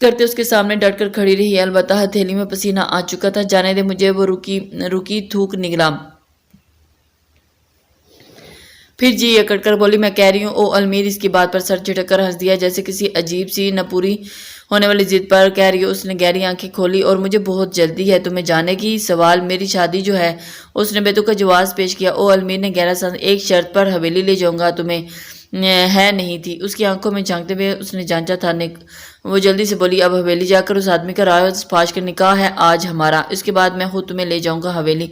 کرتے اس کے سامنے ڈٹ کر کھڑی رہی، البتہ ہتھیلی میں پسینہ آ چکا تھا۔ جانے دے مجھے، وہ رکی تھوک نگلا، پھر جی اکڑ کر بولی، میں کہہ رہی ہوں او المیر۔ اس کی بات پر سر جھٹک کر ہنس دیا، جیسے کسی عجیب سی نہ پوری ہونے والی ضد پر کہہ رہی ہو۔ اس نے گہری آنکھیں کھولی، اور مجھے بہت جلدی ہے تمہیں جانے کی۔ سوال میری شادی جو ہے، اس نے بے تکا جواز پیش کیا۔ او المیر نے گہرا سانس، ایک شرط پر حویلی لے جاؤں گا تمہیں، ہے نہیں تھی؟ اس کی آنکھوں میں جھانکتے ہوئے اس نے جانچا تھا۔ وہ جلدی سے بولی، اب حویلی جا کر اس آدمی کا رائے پاش کر، نکاح ہے آج ہمارا، اس کے بعد میں خود تمہیں لے جاؤں گا حویلی۔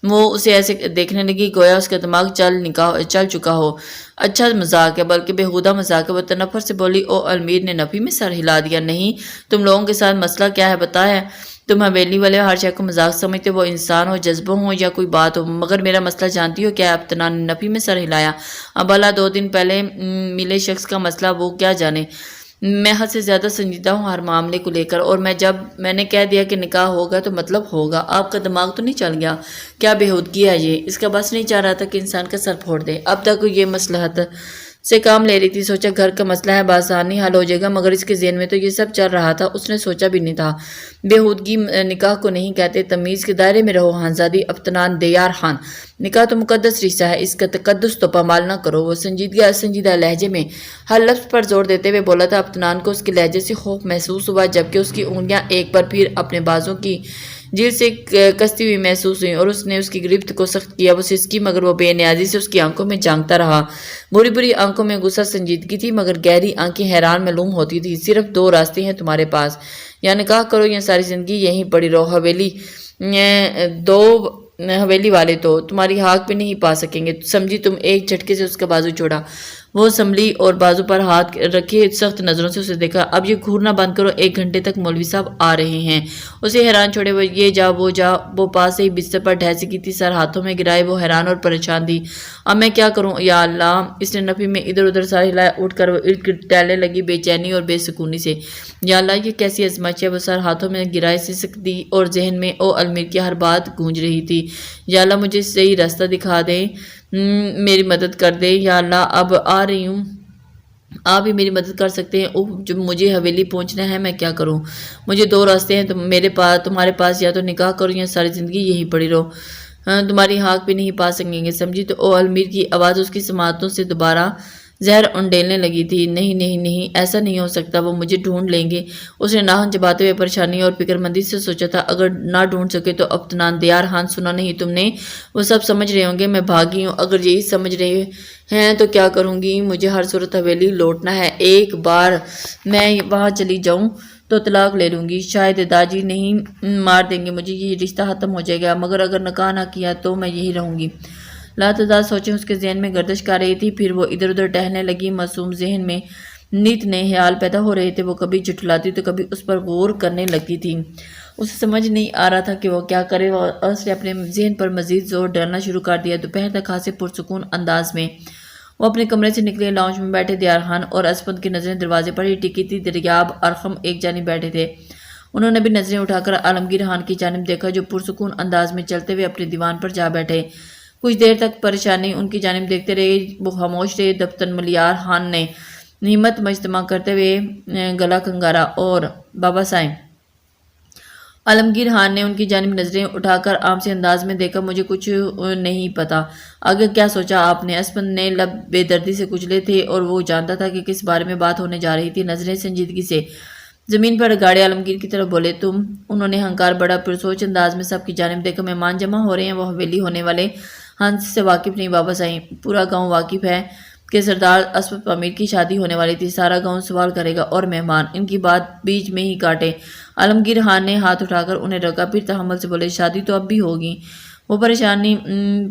وہ اسے ایسے دیکھنے لگی گویا اس کا دماغ چل چکا ہو۔ اچھا مذاق ہے، بلکہ بےہودہ مذاق ہے۔ وہ تنفر سے بولی۔ او المیر نے نفی میں سر ہلا دیا، نہیں، تم لوگوں کے ساتھ مسئلہ کیا ہے بتا ہے؟ تم حویلی والے ہر شے کو مذاق سمجھتے، وہ انسان ہو، جذبوں ہو یا کوئی بات ہو، مگر میرا مسئلہ جانتی ہو کیا ہے؟ اپتنا نے نفی میں سر ہلایا۔ اب اللہ 2 دن پہلے ملے شخص کا مسئلہ وہ کیا جانے؟ میں حد سے زیادہ سنجیدہ ہوں ہر معاملے کو لے کر، اور جب میں نے کہہ دیا کہ نکاح ہوگا تو مطلب ہوگا۔ آپ کا دماغ تو نہیں چل گیا؟ کیا بےہودگی ہے یہ؟ اس کا بس نہیں چاہ رہا تھا کہ انسان کا سر پھوڑ دے۔ اب تک یہ مصلحت سے کام لے رہی تھی، سوچا گھر کا مسئلہ ہے، بآسانی حل ہو جائے گا، مگر اس کے ذہن میں تو یہ سب چل رہا تھا۔ اس نے سوچا بھی نہیں تھا۔ بےہودگی نکاح کو نہیں کہتے، تمیز کے دائرے میں رہو خانزادی اپتنان دیار خان۔ نکاح تو مقدس رشتہ ہے، اس کا تقدس تو پامال نہ کرو۔ وہ سنجیدہ لہجے میں ہر لفظ پر زور دیتے ہوئے بولا تھا۔ اپتنان کو اس کے لہجے سے خوف محسوس ہوا، جبکہ اس کی انگلیاں ایک بار پھر اپنے بازوں کی جلد سے کستی ہوئی محسوس ہوئی، اور اس نے اس کی گرفت کو سخت کیا۔ وہ سسکی، مگر وہ بے نیازی سے اس کی آنکھوں میں جھانکتا رہا۔ بری آنکھوں میں غصہ سنجیدگی تھی، مگر گہری آنکھیں حیران معلوم ہوتی تھی۔ صرف 2 راستے ہیں تمہارے پاس، یا نکاح کرو یا ساری زندگی یہیں پڑی رہو۔ حویلی والے تو تمہاری ہاک بھی نہیں پا سکیں گے، سمجھی تم؟ ایک جھٹکے سے اس کا بازو چھوڑا۔ وہ سنبھلی اور بازو پر ہاتھ رکھے سخت نظروں سے اسے دیکھا۔ اب یہ گھورنا بند کرو، 1 گھنٹے تک مولوی صاحب آ رہے ہیں۔ اسے حیران چھوڑے وہ یہ جا وہ جا، وہ پاس سے ہی بستر پر ڈھہ سکی تھی، سر ہاتھوں میں گرائے وہ حیران اور پریشان تھی۔ اب میں کیا کروں یا اللہ؟ اس نے نفی میں ادھر ادھر سر ہلایا، اٹھ کر وہ ارد گرد ٹہلنے لگی بے چینی اور بے سکونی سے۔ یا اللہ، یہ کیسی ازمائش ہے؟ وہ سر ہاتھوں میں گرائے سسکتی، اور ذہن میں او المیر کی ہر بات گونج رہی تھی۔ یا اللہ، مجھے صحیح راستہ دکھا دے، میری مدد کر دے یا اللہ، اب آ رہی ہوں، آپ ہی میری مدد کر سکتے ہیں۔ جب مجھے حویلی پہنچنا ہے، میں کیا کروں؟ مجھے 2 راستے ہیں تمہارے پاس، یا تو نکاح کرو یا ساری زندگی یہی پڑی رہو، تمہاری ہاک بھی نہیں پا سکیں گے، سمجھی؟ تو او المیر کی آواز اس کی سماعتوں سے دوبارہ زہر انڈیلنے لگی تھی۔ نہیں، ایسا نہیں ہو سکتا، وہ مجھے ڈھونڈ لیں گے۔ اس نے ناہن چباتے ہوئے پریشانی اور فکرمندی سے سوچا تھا، اگر نہ ڈھونڈ سکے تو اپتنان دیار خان، سنا نہیں تم نے؟ وہ سب سمجھ رہے ہوں گے میں بھاگی ہوں۔ اگر یہی سمجھ رہے ہیں تو کیا کروں گی؟ مجھے ہر صورت حویلی لوٹنا ہے۔ ایک بار میں وہاں چلی جاؤں تو طلاق لے لوں گی، شاید داجی نہیں مار دیں گے مجھے، یہ رشتہ ختم ہو جائے گا، مگر اگر نکاح نہ کیا تو میں یہی رہوں گی۔ لاتعداد سوچیں اس کے ذہن میں گردش کر رہی تھی، پھر وہ ادھر ادھر ٹہلنے لگی۔ معصوم ذہن میں نت نئے خیال پیدا ہو رہے تھے، وہ کبھی جھٹلاتی تو کبھی اس پر غور کرنے لگتی تھی۔ اسے سمجھ نہیں آ رہا تھا کہ وہ کیا کرے۔ اس نے اپنے ذہن پر مزید زور ڈالنا شروع کر دیا۔ دوپہر تک خاصے پرسکون انداز میں وہ اپنے کمرے سے نکلے۔ لاؤنج میں بیٹھے دیار خان اور اسپند کی نظریں دروازے پر ہی ٹکی تھی۔ دریاب ارقم ایک جانب بیٹھے تھے، انہوں نے بھی نظریں اٹھا کر عالمگیر خان کی جانب دیکھا، جو پرسکون انداز میں چلتے ہوئے اپنے دیوان پر جا بیٹھے۔ کچھ دیر تک پریشانی ان کی جانب دیکھتے رہے، وہ خاموش رہے۔ دفتر ملیار خان نے ہمت مجتمع کرتے ہوئے گلا کنگارا، اور بابا صاحب؟ عالمگیر خان نے ان کی جانب نظریں اٹھا کر عام سے انداز میں دیکھا، مجھے کچھ نہیں پتا۔ آگے کیا سوچا آپ نے؟ اسپند نے لب بے دردی سے کچلے تھے، اور وہ جانتا تھا کہ کس بارے میں بات ہونے جا رہی تھی۔ نظریں سنجیدگی سے زمین پر گاڑے عالمگیر کی طرف بولے، تم؟ انہوں نے ہنکار بڑا پرسوچ انداز میں سب کی جانب دیکھا۔ مہمان جمع ہو رہے ہیں، وہ حویلی ہونے والے ہنس سے واقف نہیں بابا صاحب، پورا گاؤں واقف ہے کہ سردار اسپند امیر کی شادی ہونے والی تھی، سارا گاؤں سوال کرے گا، اور مہمان ان کی بات بیچ میں ہی کاٹے۔ عالمگیر خان نے ہاتھ اٹھا کر انہیں روکا، پھر تحمل سے بولے، شادی تو اب بھی ہوگی۔ وہ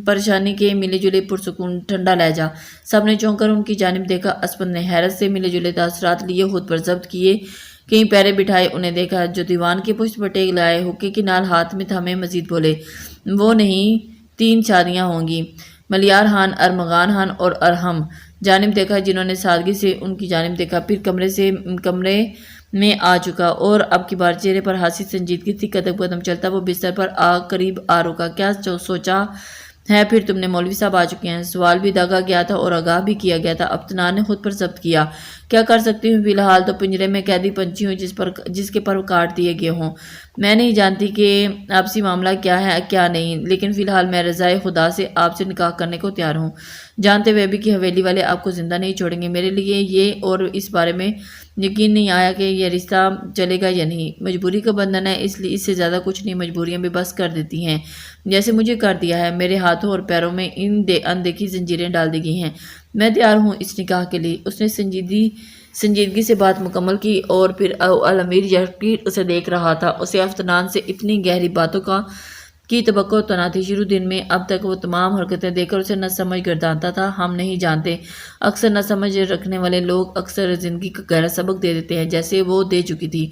پریشانی کے ملے جلے پرسکون ٹھنڈا لہجہ، سب نے چونک کر ان کی جانب دیکھا۔ اسپند نے حیرت سے ملے جلے تاثرات لیے، خود پر ضبط کیے، کہیں پیرے بٹھائے انہیں دیکھا، جو دیوان کے پشت پر ٹیک لائے، حقے کی نال ہاتھ میں تھامے مزید بولے، وہ نہیں، 3 شادیاں ہوں گی۔ ملیار خان، ارمغان خان اور ارحم جانب دیکھا، جنہوں نے سادگی سے ان کی جانب دیکھا، پھر کمرے میں آ چکا، اور اب کی بار چہرے پر حاسی سنجیدگی تھی۔ قدم قدم چلتا وہ بستر پر قریب آ رکا۔ کیا سوچا ہے پھر تم نے؟ مولوی صاحب آ چکے ہیں۔ سوال بھی داغا گیا تھا اور آگاہ بھی کیا گیا تھا۔ اپتنان نے خود پر ضبط کیا، کیا کر سکتی ہوں، فی الحال تو پنجرے میں قیدی پنچھی ہوں جس کے پر کاٹ دیے گئے ہوں۔ میں نہیں جانتی کہ آپسی معاملہ کیا ہے کیا نہیں، لیکن فی الحال میں رضائے خدا سے آپ سے نکاح کرنے کو تیار ہوں، جانتے ہوئے بھی کہ حویلی والے آپ کو زندہ نہیں چھوڑیں گے۔ میرے لیے یہ اور اس بارے میں یقین نہیں آیا کہ یہ رشتہ چلے گا یا نہیں۔ مجبوری کا بندھن ہے، اس لیے اس سے زیادہ کچھ نہیں، مجبوریاں بھی بس کر دیتی ہیں جیسے مجھے کر دیا ہے۔ میرے ہاتھوں اور پیروں میں اندیکھی زنجیریں ڈال دی گئی ہیں۔ میں تیار ہوں اس نکاح کے لیے۔ اس نے سنجیدگی سے بات مکمل کی اور پھر الامیر یکٹیر اسے دیکھ رہا تھا۔ اسے افتنان سے اتنی گہری باتوں کی توقع تو نہ تھی۔ شروع دن میں اب تک وہ تمام حرکتیں دیکھ کر اسے نہ سمجھ گردانتا تھا۔ ہم نہیں جانتے، اکثر نہ سمجھ رکھنے والے لوگ اکثر زندگی کا گہرا سبق دے دیتے ہیں، جیسے وہ دے چکی تھی۔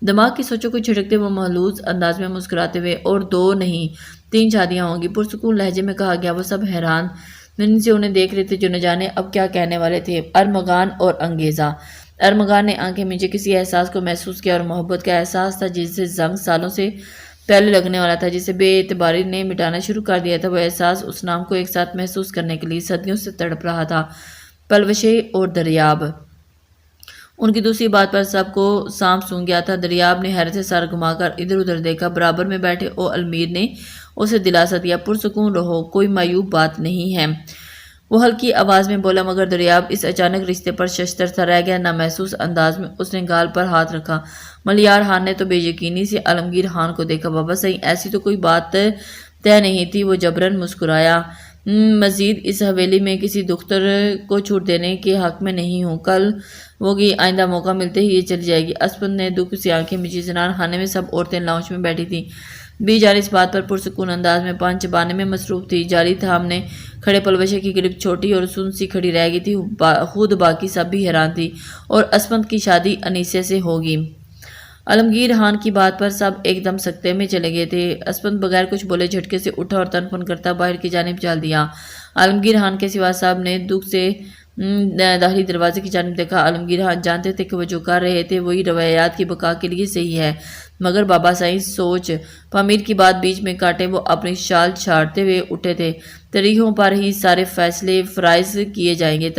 دماغ کی سوچوں کو چھڑکتے وہ ملحوظ انداز میں مسکراتے ہوئے، اور 2 نہیں 3 شادیاں ہوں گی، پرسکون لہجے میں کہا گیا۔ وہ سب حیران سے انہیں دیکھ رہے تھے، جو نہ جانے اب کیا کہنے والے تھے۔ ارمغان اور انگیزہ۔ ارمغان نے آنکھیں میچے کسی احساس کو محسوس کیا، اور محبت کا احساس تھا جسے زنگ سالوں سے پہلے لگنے والا تھا، جسے بے اعتباری نے مٹانا شروع کر دیا تھا۔ وہ احساس اس نام کو ایک ساتھ محسوس کرنے کے لیے صدیوں سے تڑپ رہا تھا۔ پلوشے اور دریاب۔ ان کی دوسری بات پر سب کو سانپ سونگ گیا تھا۔ دریاب نے حیرت سے سر گھما کر ادھر ادھر دیکھا۔ برابر میں بیٹھے الامیر نے اسے دلاسا دیا، پرسکون رہو، کوئی معیوب بات نہیں ہے۔ وہ ہلکی آواز میں بولا، مگر دریاب اس اچانک رشتے پر ششدر سا رہ گیا۔ نامحسوس انداز میں اس نے گال پر ہاتھ رکھا۔ ملیار خان نے تو بے یقینی سے عالمگیر خان کو دیکھا۔ بابا صحیح، ایسی تو کوئی بات طے نہیں تھی۔ وہ جبراً مسکرایا۔ مزید اس حویلی میں کسی دختر کو چھوٹ دینے کے حق میں نہیں ہوں۔ کل ہوگی، آئندہ موقع ملتے ہی یہ چلی جائے گی۔ اسپند نے دکھ سے آنکھیں میچی۔ زنان خانے میں سب عورتیں لاؤنج میں بیٹھی تھیں۔ بی جان اس بات پر پرسکون انداز میں پان چبانے میں مصروف تھی۔ جالی تھامنے کھڑے پلوشے کی گرفت چھوٹی اور سن سی کھڑی رہ گئی تھی۔ خود باقی سب بھی حیران تھی۔ اور اسپند کی شادی انیسہ سے ہوگی۔ عالمگیر خان کی بات پر سب ایک دم سکتے میں چلے گئے تھے۔ اسپند بغیر کچھ بولے جھٹکے سے اٹھا اور تن پن کرتا باہر کی جانب چل دیا۔ عالمگیر خان کے سوا سب نے دکھ سے داخلی دروازے کی جانب دیکھا۔ عالمگیر خان جانتے تھے کہ وہ جو کر رہے تھے وہی روایات کی بقا کے لیے صحیح ہے، مگر بابا صحیح سوچ پامیر کی بات بیچ میں کاٹے وہ اپنی شال چھاڑتے ہوئے اٹھے تھے۔ تاریخوں پر ہی سارے فیصلے فرائض کیے جائیں گے۔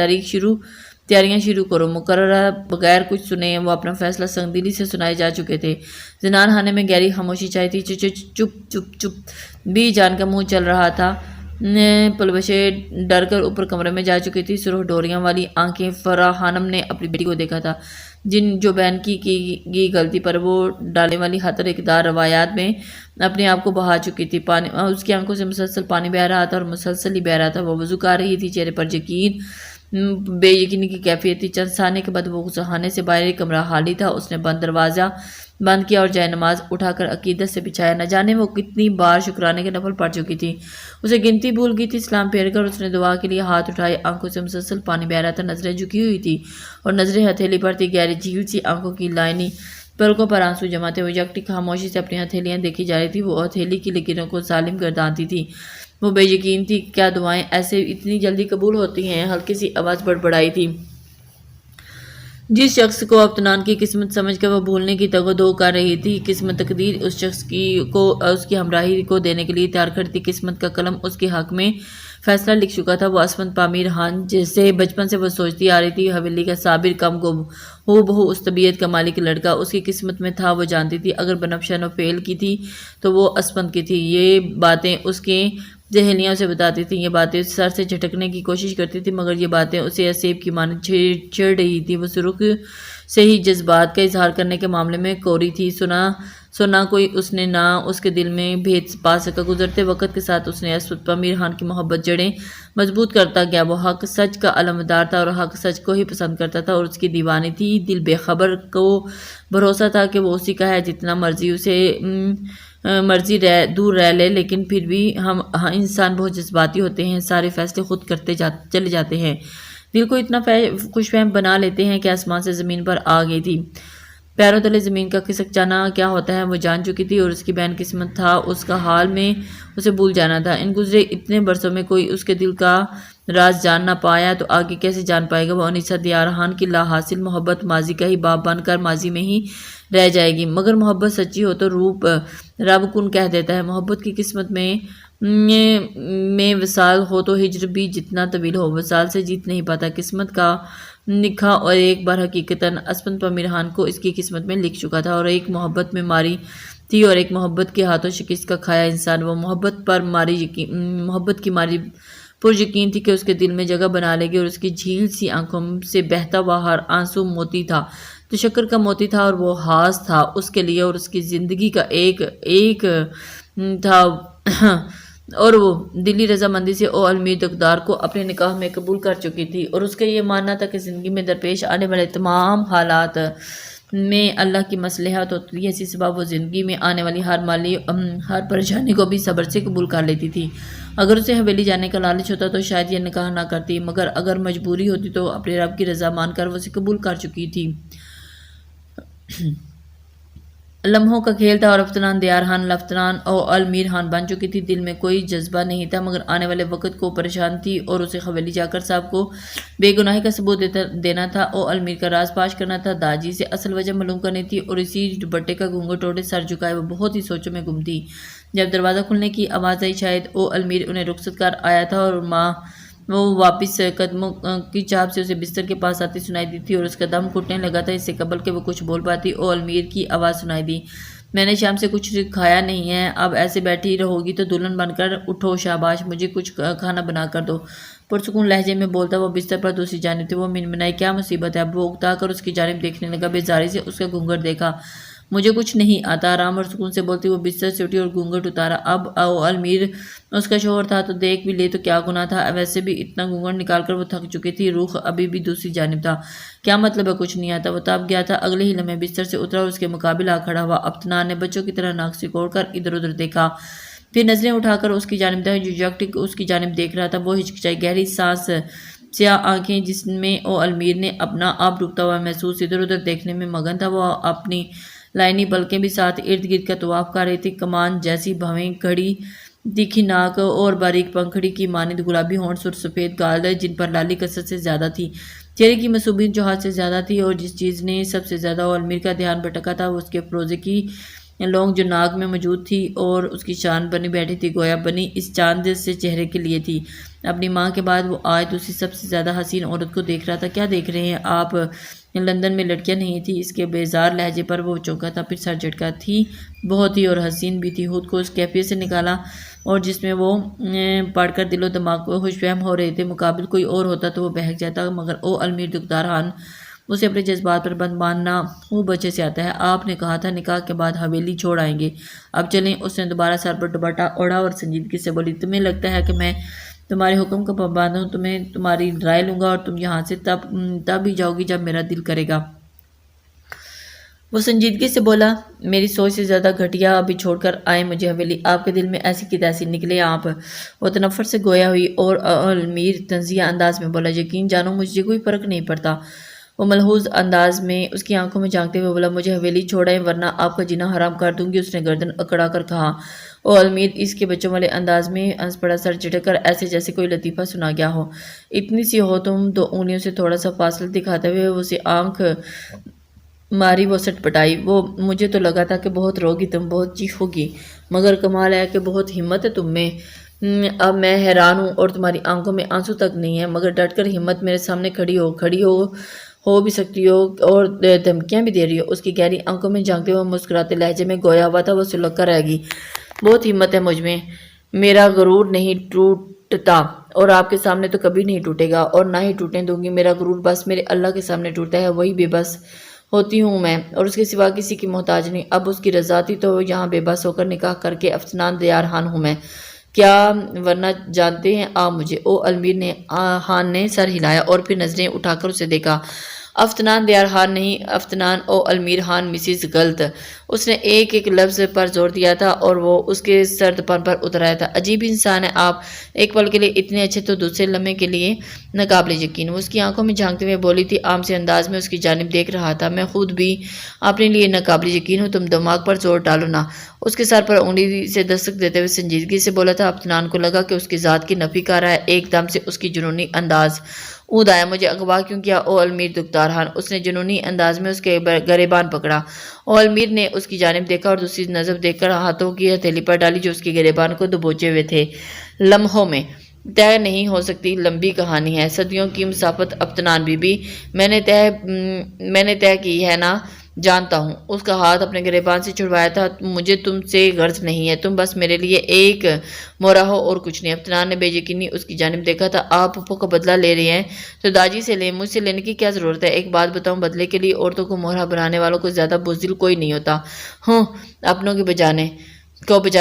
تیاریاں شروع کرو۔ مقررہ بغیر کچھ سنے وہ اپنا فیصلہ سنگدلی سے سنائے جا چکے تھے۔ زنان خانے میں گہری خاموشی چھائی تھی۔ چپ بی جان کا منہ چل رہا تھا۔ پلوشے ڈر کر اوپر کمرے میں جا چکی تھی۔ سرخ ڈوریاں والی آنکھیں فرح خانم نے اپنی بیٹی کو دیکھا تھا، جو بہن کی غلطی پر وہ ڈالنے والی خطر اقدار روایات میں اپنے آپ کو بہا چکی تھی۔ اس کی آنکھوں سے مسلسل پانی بہہ رہا تھا اور مسلسل ہی بہہ رہا تھا۔ وہ وضو کر رہی تھی، چہرے پر بے یقینی کی کیفیت تھی۔ چند ثانیے کے بعد وہ غسلخانے سے باہر کمرہ خالی تھا۔ اس نے دروازہ بند کیا اور جائے نماز اٹھا کر عقیدت سے بچھایا۔ نہ جانے وہ کتنی بار شکرانے کے نفل پڑھ چکی تھی، اسے گنتی بھول گئی تھی۔ سلام پھیر کر اس نے دعا کے لیے ہاتھ اٹھائے۔ آنکھوں سے مسلسل پانی بہہ رہا تھا، نظریں جھکی ہوئی تھی اور نظریں ہتھیلی پر تھی۔ گہری جھیل سی آنکھوں کی لائنی پلکوں پر آنسو جماتے ہوئے یکٹی خاموشی سے اپنی ہتھیلیاں دیکھی جا رہی تھی۔ وہ ہتھیلی کی لکیروں کو ظالم گردانتی تھی۔ وہ بے یقین تھی، کیا دعائیں ایسے اتنی جلدی قبول ہوتی ہیں؟ ہلکی سی آواز بڑبڑائی تھی۔ جس شخص کو افتنان کی قسمت سمجھ کر وہ بھولنے کی تگ کر رہی تھی، قسمت تقدیر اس شخص کو اس کی ہمراہی کو دینے کے لیے تیار کھڑی تھی۔ قسمت کا قلم اس کے حق میں فیصلہ لکھ چکا تھا۔ وہ اسپند پامیر خان جسے بچپن سے وہ سوچتی آ رہی تھی، حویلی کا صابر کم گم ہو بہو اس طبیعت کا مالک لڑکا اس کی قسمت میں تھا۔ وہ جانتی تھی اگر بنفشہ نوفیل کی تھی تو وہ اسپند کی تھی۔ یہ باتیں اس کے سہیلیاں اسے بتاتی تھیں، یہ باتیں سر سے جھٹکنے کی کوشش کرتی تھی، مگر یہ باتیں اسے اسیب کی مانند چھیڑ رہی تھی۔ وہ شروع سے ہی جذبات کا اظہار کرنے کے معاملے میں کوری تھی۔ سنا کوئی اس نے نہ اس کے دل میں بھید پا سکا۔ گزرتے وقت کے ساتھ اس نے اسپند پامیر خان کی محبت جڑیں مضبوط کرتا گیا۔ وہ حق سچ کا علمدار تھا اور حق سچ کو ہی پسند کرتا تھا، اور اس کی دیوانی تھی۔ دل بے خبر کو بھروسہ تھا کہ وہ اسی کا ہے، جتنا مرضی دور رہ لے، لیکن پھر بھی ہم انسان بہت جذباتی ہوتے ہیں، سارے فیصلے خود کرتے چلے جاتے ہیں، دل کو اتنا خوش فہم بنا لیتے ہیں کہ آسمان سے زمین پر آ گئی تھی۔ پیروں تلے زمین کا کھسک جانا کیا ہوتا ہے وہ جان چکی تھی، اور اس کی بہن قسمت تھا اس کا حال میں اسے بھول جانا تھا۔ ان گزرے اتنے برسوں میں کوئی اس کے دل کا راز جان نہ پایا تو آگے کیسے جان پائے گا؟ وہ انیسہ دیار خان کی لا حاصل محبت ماضی کا ہی باپ بن کر ماضی میں ہی رہ جائے گی، مگر محبت سچی ہو تو روپ رب کن کہہ دیتا ہے۔ محبت کی قسمت میں وصال ہو تو ہجر بھی جتنا طویل ہو وصال سے جیت نہیں پاتا۔ قسمت کا لکھا اور ایک بار حقیقتاً اسپن پمیرحان کو اس کی قسمت میں لکھ چکا تھا، اور ایک محبت میں ماری تھی اور ایک محبت کے ہاتھوں شکست کا کھایا انسان۔ وہ محبت کی ماری پر یقین تھی کہ اس کے دل میں جگہ بنا لے گی، اور اس کی جھیل سی آنکھوں سے بہتا ہوا ہر آنسو موتی تھا، تشکر کا موتی تھا، اور وہ ہاس تھا اس کے لیے اور اس کی زندگی کا ایک تھا اور وہ دلی رضامندی سے او المیر دکدار کو اپنے نکاح میں قبول کر چکی تھی، اور اس کا یہ ماننا تھا کہ زندگی میں درپیش آنے والے تمام حالات میں اللہ کی مصلحت ہوتی ہے، اسی سبب وہ زندگی میں آنے والی ہر پریشانی کو بھی صبر سے قبول کر لیتی تھی۔ اگر اسے حویلی جانے کا لالچ ہوتا تو شاید یہ نکاح نہ کرتی، مگر اگر مجبوری ہوتی تو اپنے رب کی رضا مان کر وہ اسے قبول کر چکی تھی۔ لمحوں کا کھیل تھا اور افنان دیار خان لفتران او المیر خان بن چکی تھی۔ دل میں کوئی جذبہ نہیں تھا، مگر آنے والے وقت کو پریشان تھی، اور اسے حویلی جا کر صاحب کو بے گناہی کا ثبوت دینا تھا۔ او المیر کا راز پاش کرنا تھا، داجی سے اصل وجہ معلوم کرنی تھی، اور اسی دوپٹے کا گھونگھٹ اوڑھے سر جھکائے وہ بہت ہی سوچوں میں گم تھی۔ جب دروازہ کھلنے کی آواز آئی، شاید او المیر انہیں رخصت کر آیا تھا، اور وہ واپس قدموں کی چاپ سے اسے بستر کے پاس آتی سنائی دی تھی، اور اس کا دم گھٹنے لگا تھا۔ اس سے قبل کہ وہ کچھ بول پاتی، او المیر کی آواز سنائی دی، میں نے شام سے کچھ کھایا نہیں ہے، اب ایسے بیٹھی رہو گی تو دلہن بن کر اٹھو، شاباش، مجھے کچھ کھانا بنا کر دو۔ پرسکون لہجے میں بولتا وہ بستر پر دوسری جانب تھے۔ وہ منمنائی، کیا مصیبت ہے؟ اب وہ اکتا کر اس کی جانب دیکھنے لگا، بیزاری سے اس کا گھونگھٹ دیکھا۔ مجھے کچھ نہیں آتا، آرام اور سکون سے بولتی وہ بستر سے اٹھی اور گھونگھٹ اتارا۔ اب او المیر اس کا شوہر تھا تو دیکھ بھی لے تو کیا گناہ تھا، ویسے بھی اتنا گھونگھٹ نکال کر وہ تھک چکی تھی، رخ ابھی بھی دوسری جانب تھا۔ کیا مطلب ہے کچھ نہیں آتا؟ وہ تب گیا تھا، اگلے ہی لمحے بستر سے اترا اور اس کے مقابل آ کھڑا ہوا۔ افنان نے بچوں کی طرح ناک سکوڑ کر ادھر ادھر دیکھا، پھر نظریں اٹھا کر اس کی جانب دیکھا جو یکٹک اس کی جانب دیکھ رہا تھا۔ وہ ہچکچائی، گہری سانس، سیاہ آنکھیں جس میں او المیر نے اپنا آپ ڈوبتا ہوا محسوس، ادھر ادھر دیکھنے میں مگن تھا۔ وہ اپنی لائنی پلکیں بھی ساتھ ارد گرد کا طواف کر رہی تھی، کمان جیسی بھویں گھڑی، تیکھی ناک اور باریک پنکھڑی کی مانند، گلابی ہونٹ اور سفید گال جن پر لالی کثرت سے زیادہ تھی، چہرے کی معصومیت جو حد سے زیادہ تھی، اور جس چیز نے سب سے زیادہ او المیر کا دھیان بھٹکا تھا وہ اس کے فروزے کی لونگ جو ناک میں موجود تھی اور اس کی شان بنی بیٹھی تھی، گویا بنی اس چاند سے چہرے کے لیے تھی۔ اپنی ماں کے بعد وہ آج دوسری سب سے زیادہ حسین عورت کو دیکھ رہا تھا۔ کیا دیکھ رہے ہیں آپ؟ لندن میں لڑکیاں نہیں تھی؟ اس کے بیزار لہجے پر وہ چونکا تھا، پھر سر جھٹکا، تھی بہت ہی اور حسین بھی تھی۔ خود کو اس کیفیت سے نکالا اور جس میں وہ پڑھ کر دل و دماغ کو خوش فہم ہو رہے تھے، مقابل کوئی اور ہوتا تو وہ بہک جاتا، مگر او المیر دکدار خان اسے اپنے جذبات پر بند باندھنا خوب اچھے سے آتا ہے۔ آپ نے کہا تھا نکاح کے بعد حویلی چھوڑ آئیں گے، اب چلیں۔ اس نے دوبارہ سر پر دوپٹہ اوڑھا اور سنجیدگی سے بولی، تمہیں لگتا ہے کہ میں تمہارے حکم کا پابند ہوں؟ تمہاری رائے لوں گا اور تم یہاں سے تب ہی جاؤ گی جب میرا دل کرے گا۔ وہ سنجیدگی سے بولا، میری سوچ سے زیادہ گھٹیا ابھی چھوڑ کر آئیں مجھے حویلی، آپ کے دل میں ایسی کی تیسی نکلے آپ۔ وہ تنفر سے گویا ہوئی اور المیر تنزیہ انداز میں بولا، یقین جانو مجھے کوئی فرق نہیں پڑتا۔ وہ ملحوظ انداز میں اس کی آنکھوں میں جھانکتے ہوئے بولا، مجھے حویلی چھوڑائیں ورنہ آپ کا جینا حرام کر دوں گی۔ اس نے گردن اکڑا کر کہا۔ او المیر اس کے بچوں والے انداز میں ہنس پڑا، سر جھٹک کر ایسے جیسے کوئی لطیفہ سنا گیا ہو۔ اتنی سی ہو تم؟ دو انگلیوں سے تھوڑا سا فاصلہ دکھاتے ہوئے اسے آنکھ ماری وہ سٹ پٹائی۔ وہ مجھے تو لگا تھا کہ بہت روگی تم، بہت چیخو گی، مگر کمال ہے کہ بہت ہمت ہے تم میں۔ اب میں حیران ہوں، اور تمہاری آنکھوں میں آنسو تک نہیں ہے، مگر ڈٹ کر ہمت میرے سامنے کھڑی ہو بھی سکتی ہو اور دھمکیاں بھی دے رہی ہو۔ اس کی گہری آنکھوں میں جھانکتے ہوئے مسکراتے لہجے میں گویا ہوا تھا وہ سلک کر رہ گی، بہت ہمت ہے مجھ میں، میرا غرور نہیں ٹوٹتا اور آپ کے سامنے تو کبھی نہیں ٹوٹے گا اور نہ ہی ٹوٹنے دوں گی۔ میرا غرور بس میرے اللہ کے سامنے ٹوٹتا ہے، وہی بے بس ہوتی ہوں میں اور اس کے سوا کسی کی محتاج نہیں۔ اب اس کی رضا تھی تو یہاں بے بس ہو کر نکاح کر کے افنان دیار خان ہوں میں، کیا ورنہ جانتے ہیں آپ مجھے؟ او المیر خان نے سر ہلایا اور پھر نظریں اٹھا کر اسے دیکھا۔ افنان دیار خان نہیں، افنان او المیر خان، مسز غلط۔ اس نے ایک ایک لفظ پر زور دیا تھا اور وہ اس کے سرد پن پر اتر آیا تھا۔ عجیب انسان ہے آپ، ایک پل کے لیے اتنے اچھے تو دوسرے لمحے کے لیے ناقابل یقین۔ وہ اس کی آنکھوں میں جھانکتے ہوئے بولی تھی، عام سے انداز میں اس کی جانب دیکھ رہا تھا، میں خود بھی اپنے لیے ناقابل یقین ہوں، تم دماغ پر زور ڈالو نا۔ اس کے سر پر انگلی سے دستک دیتے ہوئے سنجیدگی سے بولا تھا۔ افنان کو لگا کہ اس کی ذات کی نفی کر رہا ہے، ایک دم سے اس کی جنونی انداز اود آیا، مجھے اغوا کیوں کیا او المیر دکدار خان؟ اس نے جنونی انداز میں اس کے گریبان پکڑا۔ او المیر نے اس کی جانب دیکھا اور دوسری نظر دیکھ کر ہاتھوں کی ہتھیلی پر ڈالی جو اس کے گریبان کو دبوچے ہوئے تھے۔ لمحوں میں طے نہیں ہو سکتی لمبی کہانی ہے، صدیوں کی مسافت افتنان بی بی، میں نے طے کی ہے نا، جانتا ہوں۔ اس کا ہاتھ اپنے گریبان سے چھڑوایا تھا۔ مجھے تم سے غرض نہیں ہے، تم بس میرے لیے ایک مہرہ ہو اور کچھ نہیں۔ افتنان نے بے یقینی اس کی جانب دیکھا تھا۔ آپ پھپھو کا بدلہ لے رہے ہیں تو داجی سے لیں، مجھ سے لینے کی کیا ضرورت ہے؟ ایک بات بتاؤں، بدلے کے لیے عورتوں کو مہرہ بنانے والوں کو زیادہ بزدل کوئی نہیں ہوتا۔ اپنوں کے بچانے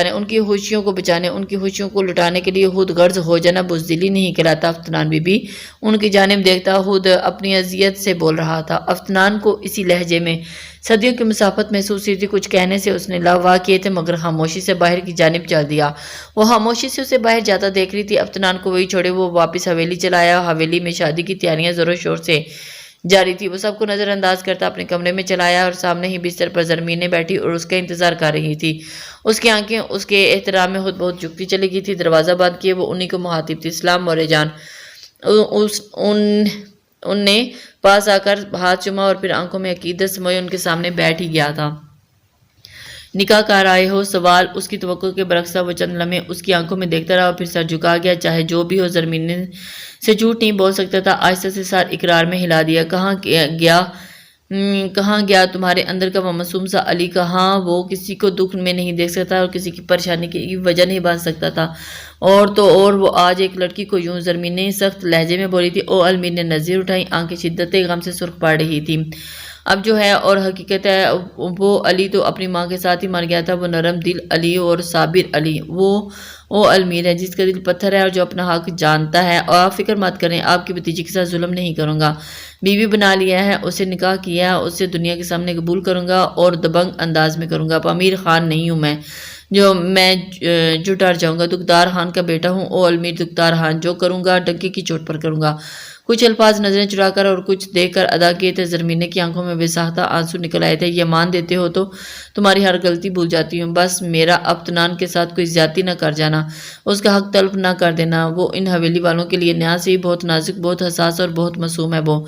ان کی خوشیوں کو بچانے، ان کی خوشیوں کو لٹانے کے لیے خود غرض ہو جانا بزدلی نہیں کہلاتا۔ افتنان بی بی ان کی جانب دیکھتا خود اپنی اذیت سے بول رہا تھا۔ افتنان کو اسی لہجے میں صدیوں کی مسافت محسوس ہوئی تھی۔ کچھ کہنے سے اس نے لاوا کیے تھے مگر خاموشی سے باہر کی جانب چل دیا۔ وہ خاموشی سے اسے باہر جاتا دیکھ رہی تھی۔ افتنان کو وہی چھوڑے وہ واپس حویلی چلا آیا۔ حویلی میں شادی کی تیاریاں زور و شور سے جاری تھی۔ وہ سب کو نظر انداز کرتا اپنے کمرے میں چلا آیا اور سامنے ہی بستر پر زرمینیں بیٹھی اور اس کا انتظار کر رہی تھی۔ اس کی آنکھیں اس کے احترام میں خود بہت جھکتی چلی گئی تھی۔ دروازہ بند کیے وہ انہی کو مخاطب تھی۔ سلام مورے جان۔ ان نے پاس آ کر ہاتھ چوما اور پھر آنکھوں میں عقیدت سموئے ان کے سامنے بیٹھ ہی گیا تھا۔ نکاح کر آئے ہو؟ سوال اس کی توقع کے برعکس تھا۔ وہ چند لمحے اس کی آنکھوں میں دیکھتا رہا اور پھر سر جھکا گیا۔ چاہے جو بھی ہو، زرمینے سے جھوٹ نہیں بول سکتا تھا۔ آہستہ سے سر اقرار میں ہلا دیا۔ کہاں گیا تمہارے اندر کا وہ معصوم سا علی؟ کہاں وہ کسی کو دکھ میں نہیں دیکھ سکتا اور کسی کی پریشانی کی وجہ نہیں بن سکتا تھا؟ اور تو اور وہ آج ایک لڑکی کو یوں زرمینے سخت لہجے میں بولی تھی۔ او علمیر نے نظر اٹھائی، آنکھیں شدت غم سے سرخ پڑ رہی تھی۔ اب جو ہے اور حقیقت ہے، وہ علی تو اپنی ماں کے ساتھ ہی مر گیا تھا۔ وہ نرم دل علی اور صابر علی وہ علمیر ہے جس کا دل پتھر ہے اور جو اپنا حق جانتا ہے۔ اور آپ فکر مت کریں، آپ کی بھتیجی کے ساتھ ظلم نہیں کروں گا۔ بیوی بنا لیا ہے، اسے نکاح کیا ہے، اسے دنیا کے سامنے قبول کروں گا اور دبنگ انداز میں کروں گا۔ امیر خان نہیں ہوں میں جو ڈر جاؤں گا۔ دکدار خان کا بیٹا ہوں۔ او علمیر دکدار خان، جو کروں گا ڈنکے کی چوٹ پر کروں گا۔ کچھ الفاظ نظریں چرا کر اور کچھ دیکھ کر ادا کیے تھے۔ زرمینے کی آنکھوں میں بے ساختہ آنسو نکل آئے تھے۔ یہ مان دیتے ہو تو تمہاری ہر غلطی بھول جاتی ہوں۔ بس میرا افتنان کے ساتھ کوئی زیادتی نہ کر جانا، اس کا حق طلب نہ کر دینا۔ وہ ان حویلی والوں کے لیے نیا سے ہی بہت نازک، بہت حساس اور بہت معصوم ہے۔ وہ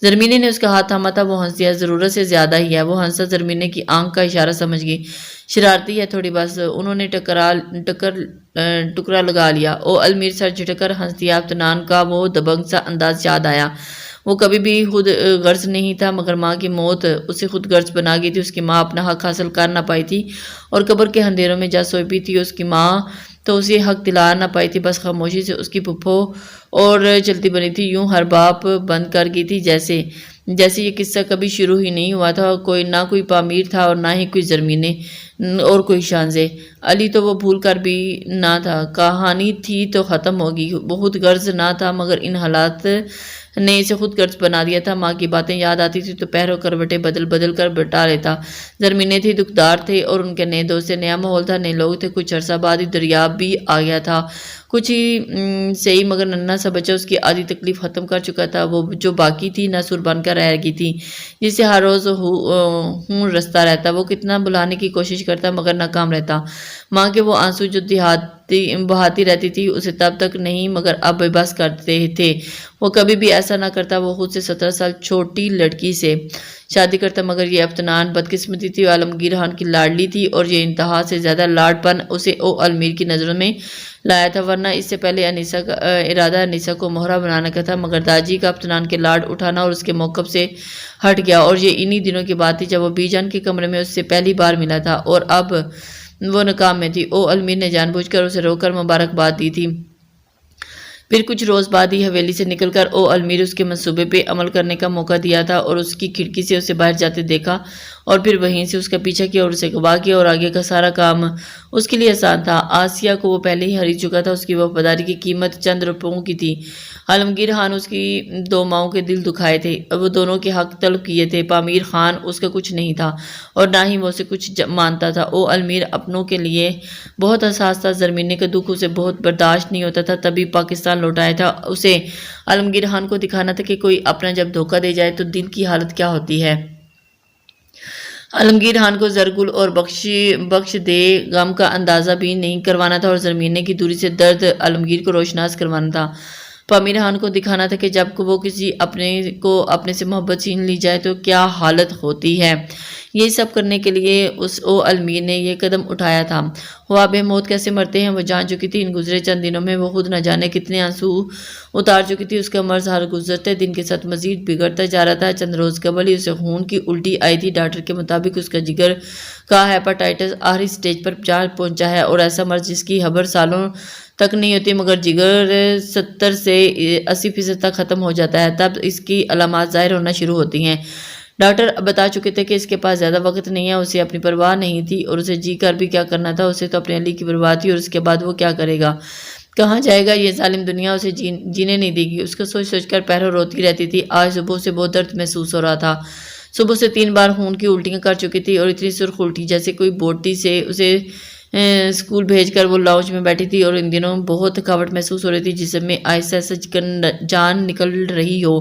زرمینے نے اس کا ہاتھ تھاما تھا۔ وہ ہنس دیا۔ ضرورت سے زیادہ ہی ہے۔ وہ ہنسا زرمینے کی آنکھ کا اشارہ سمجھ گئی۔ شرارتی ہے تھوڑی، بس۔ انہوں نے ٹکرا لگا لیا۔ او علمیر سر جھٹک کر ہنس دیا۔ افتنان کا وہ دبنگ سا انداز یاد آیا۔ وہ کبھی بھی خود غرض نہیں تھا مگر ماں کی موت اسے خود غرض بنا گئی تھی۔ اس کی ماں اپنا حق حاصل کر نہ پائی تھی اور قبر کے اندھیروں میں جا سوئی تھی۔ اس کی ماں تو اسے حق دلا نہ پائی تھی، بس خاموشی سے اس کی پھپھو اور چلتی بنی تھی۔ یوں ہر باپ بند کر گئی تھی جیسے یہ قصہ کبھی شروع ہی نہیں ہوا تھا۔ نہ کوئی پامیر تھا اور نہ ہی کوئی زرمینے اور کوئی شانزے۔ علی تو وہ بھول کر بھی نہ تھا۔ کہانی تھی تو ختم ہوگی۔ بہت غرض نہ تھا مگر ان حالات نے اسے خود غرض بنا دیا تھا۔ ماں کی باتیں یاد آتی تھی تو پیروں کروٹیں بدل کر بٹا لیتا۔ زرمینے تھی، دکھدار تھے اور ان کے نئے دوست تھے، نیا ماحول تھا، نئے لوگ تھے۔ کچھ عرصہ بعد ہی دریاب بھی آ گیا تھا۔ کچھ ہی صحیح مگر ننھا سا بچہ اس کی آدھی تکلیف ختم کر چکا تھا۔ وہ جو باقی تھی ناسور بن کر رہ گئی تھی، جسے ہر روز ہوں رستا رہتا۔ وہ کتنا بلانے کی کوشش کرتا مگر ناکام رہتا۔ ماں کے وہ آنسو جو بہاتی رہتی تھی اسے تب تک نہیں مگر اب بے بس کرتے تھے۔ وہ کبھی بھی ایسا نہ کرتا۔ وہ خود سے 17 سال چھوٹی لڑکی سے شادی کرتا مگر یہ افتنان بدقسمتی تھی، عالمگیر خان کی لاڈلی تھی اور یہ انتہا سے زیادہ لاڈ پن اسے او علمیر کی نظروں میں لایا تھا۔ ورنہ اس سے پہلے ارادہ انیسہ کو مہرہ بنانے کا تھا مگر داجی کا افتنان کے لاڈ اٹھانا اور اس کے موقف سے ہٹ گیا۔ اور یہ انہی دنوں کی بات تھی جب وہ بی جان کے کمرے میں اس سے پہلی بار ملا تھا اور اب وہ ناکام میں تھی۔ او علمیر نے جان بوجھ کر اسے روک کر مبارکباد دی تھی۔ پھر کچھ روز بعد ہی حویلی سے نکل کر او علمیر اس کے منصوبے پہ عمل کرنے کا موقع دیا تھا اور اس کی کھڑکی سے اسے باہر جاتے دیکھا اور پھر وہیں سے اس کا پیچھا کیا اور اسے اغوا کیا اور آگے کا سارا کام اس کے لیے آسان تھا۔ آسیہ کو وہ پہلے ہی خرید چکا تھا۔ اس کی وفاداری کی قیمت چند روپوں کی تھی۔ عالمگیر خان اس کی 2 ماؤں کے دل دکھائے تھے، وہ دونوں کے حق طلب کیے تھے۔ پامیر خان اس کا کچھ نہیں تھا اور نہ ہی وہ اسے کچھ مانتا تھا۔ او علمیر اپنوں کے لیے بہت حساس تھا۔ زرمینے کا دکھ اسے بہت برداشت نہیں ہوتا تھا۔ تبھی پاکستان لوٹایا تھا۔ اسے عالمگیر خان کو دکھانا تھا کہ کوئی اپنا جب دھوکہ دے جائے تو دل کی حالت کیا ہوتی ہے۔ عالمگیر خان کو زرگل اور بخش دے غم کا اندازہ بھی نہیں کروانا تھا اور زرمینے کی دوری سے درد عالمگیر کو روشناس کروانا تھا۔ پامیر خان کو دکھانا تھا کہ جب وہ کسی اپنے سے محبت چھین لی جائے تو کیا حالت ہوتی ہے۔ یہ سب کرنے کے لیے او المیر نے یہ قدم اٹھایا تھا۔ خواب موت کیسے مرتے ہیں وہ جان چکی تھی۔ ان گزرے چند دنوں میں وہ خود نہ جانے کتنے آنسو اتار چکی تھی۔ اس کا مرض ہر گزرتے دن کے ساتھ مزید بگڑتا جا رہا تھا۔ چند روز قبل ہی اسے خون کی الٹی آئی تھی۔ ڈاکٹر کے مطابق اس کا جگر کا ہیپاٹائٹس آخری سٹیج پر جا پہنچا ہے، اور ایسا مرض جس کی خبر سالوں تک نہیں ہوتی، مگر جگر 70 سے 80% تک ختم ہو جاتا ہے، تب اس کی علامات ظاہر ہونا شروع ہوتی ہیں۔ ڈاکٹر بتا چکے تھے کہ اس کے پاس زیادہ وقت نہیں ہے۔ اسے اپنی پرواہ نہیں تھی، اور اسے جی کر بھی کیا کرنا تھا۔ اسے تو اپنے علی کی پرواہ تھی، اور اس کے بعد وہ کیا کرے گا، کہاں جائے گا؟ یہ ظالم دنیا اسے جینے نہیں دے گی۔ اس کا سوچ سوچ کر پہروں روتی رہتی تھی۔ آج صبح سے بہت درد محسوس ہو رہا تھا۔ صبح سے 3 بار خون کی الٹیاں کر چکی تھی، اور اتنی سرخ الٹی جیسے کوئی بوٹی سے اسے اسکول بھیج کر وہ لاؤنج میں بیٹھی تھی، اور ان دنوں بہت تھکاوٹ محسوس ہو رہی تھی، جسم میں آہستہ آہستہ جان نکل رہی ہو۔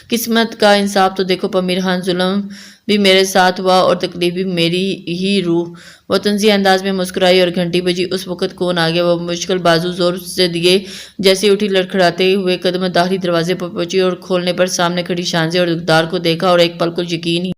قسمت کا انصاف تو دیکھو پمیر خان، ظلم بھی میرے ساتھ ہوا اور تکلیف بھی میری ہی روح۔ وہ طنزیہ انداز میں مسکرائی اور گھنٹی بجی۔ اس وقت کون آ گیا؟ وہ مشکل بازو زور سے دیے جیسے اٹھی، لڑکھڑاتے ہوئے قدم داخلی دروازے پر پہنچی، اور کھولنے پر سامنے کھڑی شانزیں اور دکدار کو دیکھا، اور ایک پل کو یقین ہی